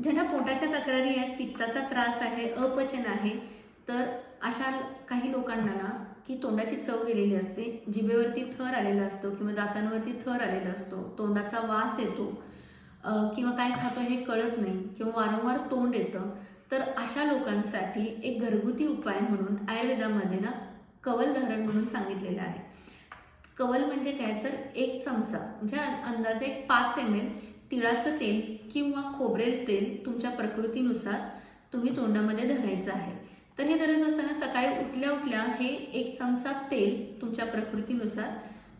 ज्यांना पोटाच्या तक्रारी आहेत, पित्ताचा त्रास आहे, अपचन आहे, तर अशा काही लोकांना ना की तोंडाची चव गेलेली असते, जिभेवरती थर आलेला असतो किंवा दातांवरती थर आलेला असतो, तोंडाचा वास येतो किंवा काय खातो हे कळत नाही किंवा वारंवार तोंड येतं. तर अशा लोकांसाठी एक घरगुती उपाय म्हणून आयुर्वेदामध्ये ना कवल धारण म्हणून सांगितलेलं आहे. कवल म्हणजे काय, तर 1 चमचा म्हणजे अंदाजे 5 ml तिळाचं तेल किंवा खोबरेल तेल तुमच्या प्रकृतीनुसार तुम्ही तोंडामध्ये धरायचं आहे. तर हे धरायचं असताना सकाळी उठल्या उठल्या हे 1 चमचा तेल तुमच्या प्रकृतीनुसार,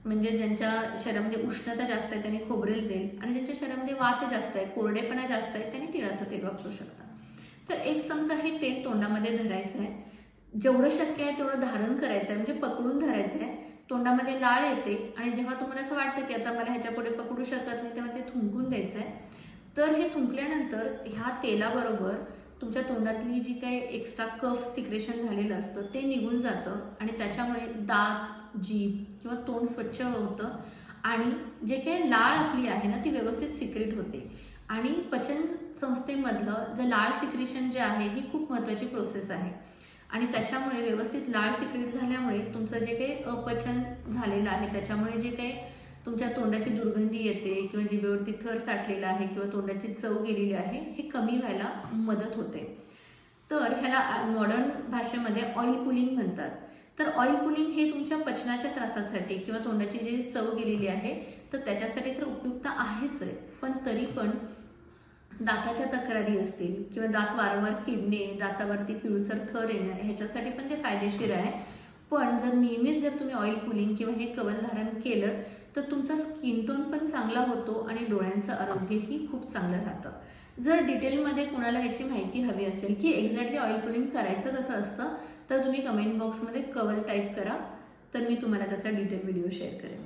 म्हणजे ज्यांच्या शरीरामध्ये उष्णता जास्त आहे त्यांनी खोबरेल तेल, आणि ज्यांच्या शरीरामध्ये वात जास्त आहे, कोरडेपणा जास्त आहे, त्यांनी तिळाचं तेल वापरू शकता. तर 1 चमचा हे तेल तोंडामध्ये धरायचं आहे. जेवढं शक्य आहे तेवढं धारण करायचं आहे, म्हणजे पकडून धरायचं आहे. तोंडामध्ये लाळ येते आणि जेव्हा तुम्हाला असं वाटतं की आता मला ह्याच्या पुढे पकडू शकत नाही, तेव्हा ते थुंकून द्यायचं आहे. तर हे थुंकल्यानंतर ह्या तेलाबरोबर तुमच्या तोंडातली जी काही एक्स्ट्रा कफ सिक्रेशन झालेलं असतं ते निघून जातं आणि त्याच्यामुळे दात, जीभ किंवा तोंड स्वच्छ होतं आणि जे काही लाळ आपली आहे ना ती व्यवस्थित सिक्रेट होते. आणि पचन संस्थेमधलं जे लाळ सिक्रेशन जे आहे ही खूप महत्त्वाची प्रोसेस आहे आणि त्याच्यामुळे व्यवस्थित लाळ सिक्रेट झाल्यामुळे तुमचं जे काही अपचन झालेलं आहे त्याच्यामुळे जे काही तुमच्या तोंडाची दुर्गंधी येते किंवा जिभेवरती थर साठलेला आहे किंवा तोंडाची चव गेलेली आहे हे कमी व्हायला मदत होते. तर ह्याला मॉडर्न भाषेमध्ये ऑइल पुलिंग म्हणतात. तर ऑइल पुलिंग हे तुमच्या पचनाच्या त्रासासाठी किंवा तोंडाची जी चव गेलेली आहे तर त्याच्यासाठी तर उपयुक्त आहेच आहे, पण तरी पण दाताच्या तक्रारी असतील किंवा दात वारंवार किडणे, दातावरती पिळसर थर येणं ह्याच्यासाठी पण ते फायदेशीर आहे. पण जर नियमित जर तुम्ही ऑइल पुलिंग किंवा हे कवल धारण केलं तर तुमचा स्किन टोन पण चांगला होतो आणि डोळ्यांचं आरोग्यही खूप चांगलं राहतं. जर डिटेलमध्ये कोणाला ह्याची माहिती हवी असेल की एक्झॅक्टली ऑइल पुलिंग करायचं कसं असतं तर तुम्ही कमेंट बॉक्समध्ये कवल टाईप करा, तर मी तुम्हाला त्याचा डिटेल व्हिडिओ शेअर करेन.